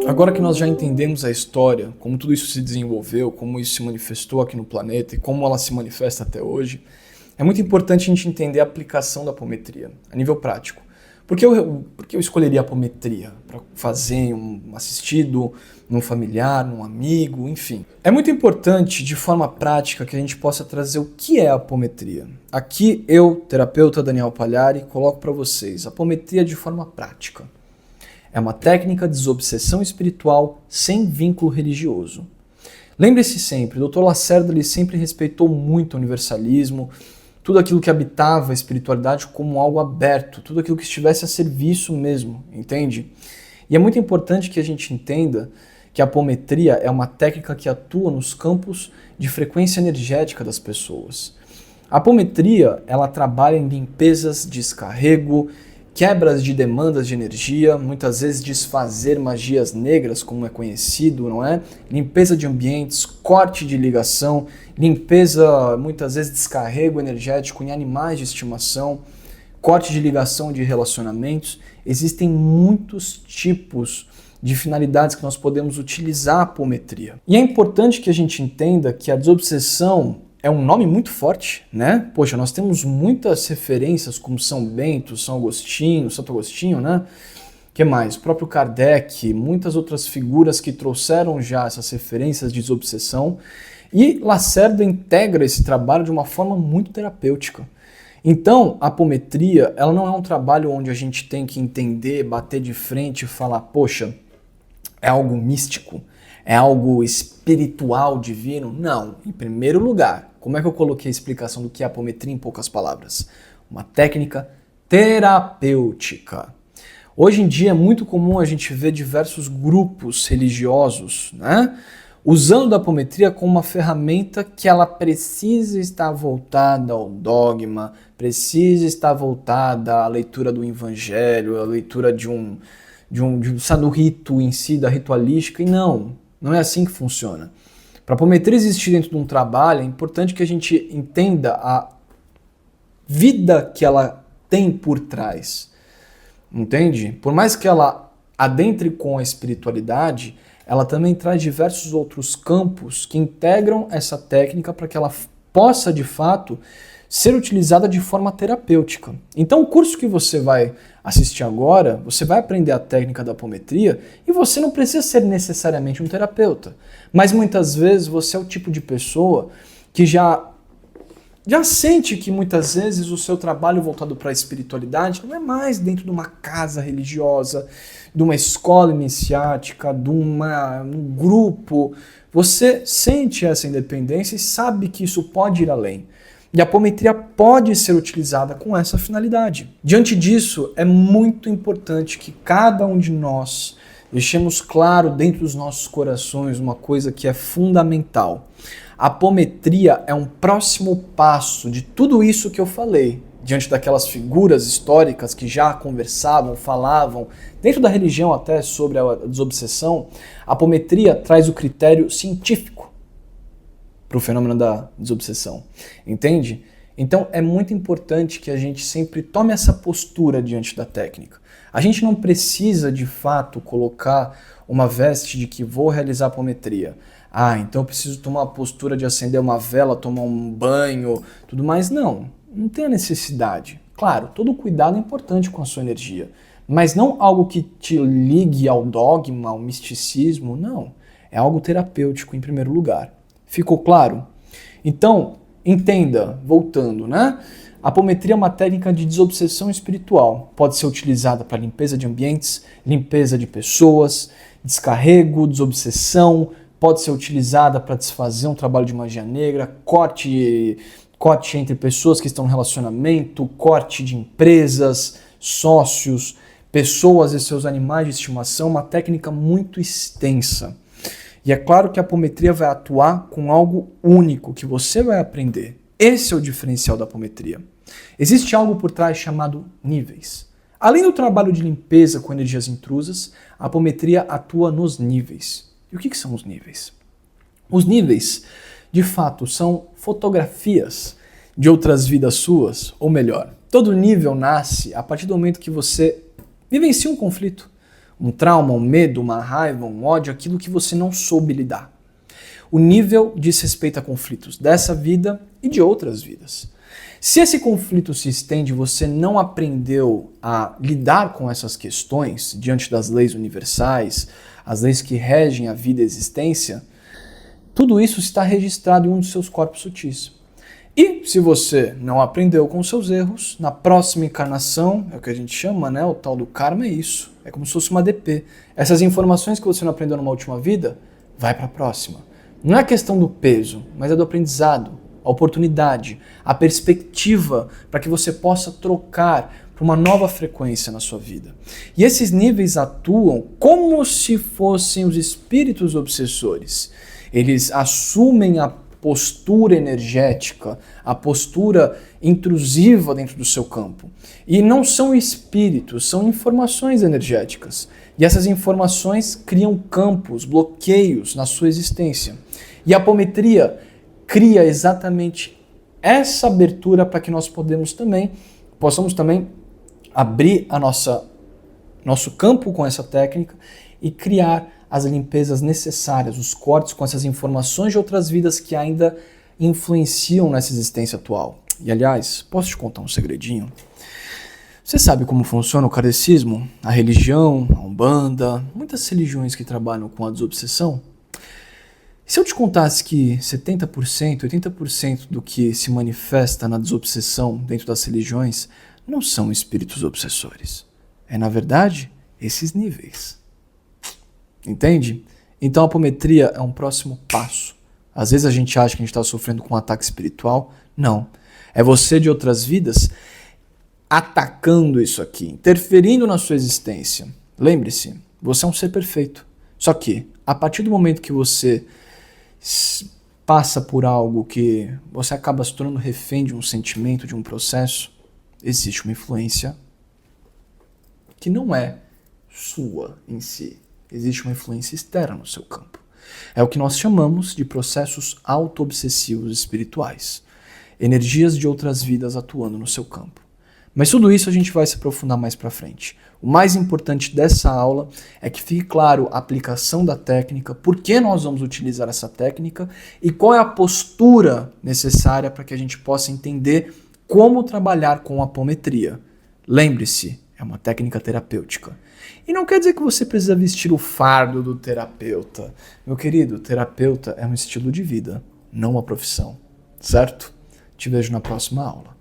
Agora que nós já entendemos a história, como tudo isso se desenvolveu, como isso se manifestou aqui no planeta e como ela se manifesta até hoje, é muito importante a gente entender a aplicação da apometria a nível prático. Por que eu escolheria a apometria? Para fazer em um assistido, num familiar, num amigo, enfim. É muito importante, de forma prática, que a gente possa trazer o que é a apometria. Aqui eu, terapeuta Daniel Pagliari, coloco para vocês a apometria de forma prática. É uma técnica de desobsessão espiritual sem vínculo religioso. Lembre-se sempre, o Dr. Lacerda ele sempre respeitou muito o universalismo, tudo aquilo que habitava a espiritualidade como algo aberto, tudo aquilo que estivesse a serviço mesmo, entende? E é muito importante que a gente entenda que a apometria é uma técnica que atua nos campos de frequência energética das pessoas. A apometria, ela trabalha em limpezas, descarrego, quebras de demandas de energia, muitas vezes desfazer magias negras, como é conhecido, não é? Limpeza de ambientes, corte de ligação, limpeza, muitas vezes descarrego energético em animais de estimação, corte de ligação de relacionamentos. Existem muitos tipos de finalidades que nós podemos utilizar a apometria. E é importante que a gente entenda que a desobsessão é um nome muito forte, né? Poxa, nós temos muitas referências como São Bento, São Agostinho, Santo Agostinho, né? Que mais? O próprio Kardec, muitas outras figuras que trouxeram já essas referências de desobsessão. E Lacerda integra esse trabalho de uma forma muito terapêutica. Então, a apometria, ela não é um trabalho onde a gente tem que entender, bater de frente e falar, poxa, é algo místico, é algo espiritual, divino? Não. Em primeiro lugar, como é que eu coloquei a explicação do que é a apometria em poucas palavras? Uma técnica terapêutica. Hoje em dia é muito comum a gente ver diversos grupos religiosos, né, usando a apometria como uma ferramenta que ela precisa estar voltada ao dogma, precisa estar voltada à leitura do evangelho, à leitura do rito em si, da ritualística, e não é assim que funciona. Para a apometria existir dentro de um trabalho, é importante que a gente entenda a vida que ela tem por trás, entende? Por mais que ela adentre com a espiritualidade, ela também traz diversos outros campos que integram essa técnica para que ela possa, de fato, ser utilizada de forma terapêutica. Então, o curso que você vai assistir agora, você vai aprender a técnica da apometria e você não precisa ser necessariamente um terapeuta. Mas muitas vezes você é o tipo de pessoa que já sente que muitas vezes o seu trabalho voltado para a espiritualidade não é mais dentro de uma casa religiosa, de uma escola iniciática, de um grupo. Você sente essa independência e sabe que isso pode ir além. E a apometria pode ser utilizada com essa finalidade. Diante disso, é muito importante que cada um de nós deixemos claro dentro dos nossos corações uma coisa que é fundamental. A apometria é um próximo passo de tudo isso que eu falei, diante daquelas figuras históricas que já conversavam, falavam, dentro da religião até sobre a desobsessão. A apometria traz o critério científico para o fenômeno da desobsessão, entende? Então é muito importante que a gente sempre tome essa postura diante da técnica. A gente não precisa de fato colocar uma veste de que vou realizar apometria. Então eu preciso tomar a postura de acender uma vela, tomar um banho, tudo mais. Não tem a necessidade. Claro, todo cuidado é importante com a sua energia, mas não algo que te ligue ao dogma, ao misticismo, não. É algo terapêutico em primeiro lugar. Ficou claro? Então, entenda, voltando, né? A apometria é uma técnica de desobsessão espiritual. Pode ser utilizada para limpeza de ambientes, limpeza de pessoas, descarrego, desobsessão. Pode ser utilizada para desfazer um trabalho de magia negra, corte entre pessoas que estão no relacionamento, corte de empresas, sócios, pessoas e seus animais de estimação. Uma técnica muito extensa. E é claro que a apometria vai atuar com algo único que você vai aprender. Esse é o diferencial da apometria. Existe algo por trás chamado níveis. Além do trabalho de limpeza com energias intrusas, a apometria atua nos níveis. E o que são os níveis? Os níveis, de fato, são fotografias de outras vidas suas, ou melhor, todo nível nasce a partir do momento que você vivencia um conflito. Um trauma, um medo, uma raiva, um ódio, aquilo que você não soube lidar. O nível diz respeito a conflitos dessa vida e de outras vidas. Se esse conflito se estende e você não aprendeu a lidar com essas questões diante das leis universais, as leis que regem a vida e a existência, tudo isso está registrado em um dos seus corpos sutis. E se você não aprendeu com os seus erros, na próxima encarnação, é o que a gente chama, né? O tal do karma é isso. É como se fosse uma DP. Essas informações que você não aprendeu numa última vida, vai para a próxima. Não é questão do peso, mas é do aprendizado, a oportunidade, a perspectiva para que você possa trocar para uma nova frequência na sua vida. E esses níveis atuam como se fossem os espíritos obsessores. Eles assumem a postura energética, a postura intrusiva dentro do seu campo. E não são espíritos, são informações energéticas. E essas informações criam campos, bloqueios na sua existência. E a apometria cria exatamente essa abertura para que nós possamos também abrir nosso campo com essa técnica e criar as limpezas necessárias, os cortes com essas informações de outras vidas que ainda influenciam nessa existência atual. E aliás, posso te contar um segredinho? Você sabe como funciona o kardecismo, a religião, a umbanda, muitas religiões que trabalham com a desobsessão? Se eu te contasse que 70%, 80% do que se manifesta na desobsessão dentro das religiões não são espíritos obsessores. É, na verdade, esses níveis. Entende? Então a apometria é um próximo passo. Às vezes a gente acha que a gente está sofrendo com um ataque espiritual. Não. É você de outras vidas atacando isso aqui, interferindo na sua existência. Lembre-se, você é um ser perfeito. Só que, a partir do momento que você passa por algo que você acaba se tornando refém de um sentimento, de um processo, existe uma influência que não é sua em si. Existe uma influência externa no seu campo. É o que nós chamamos de processos auto-obsessivos espirituais. Energias de outras vidas atuando no seu campo. Mas tudo isso a gente vai se aprofundar mais para frente. O mais importante dessa aula é que fique claro a aplicação da técnica, por que nós vamos utilizar essa técnica e qual é a postura necessária para que a gente possa entender como trabalhar com a apometria. Lembre-se, é uma técnica terapêutica. E não quer dizer que você precisa vestir o fardo do terapeuta. Meu querido, terapeuta é um estilo de vida, não uma profissão. Certo? Te vejo na próxima aula.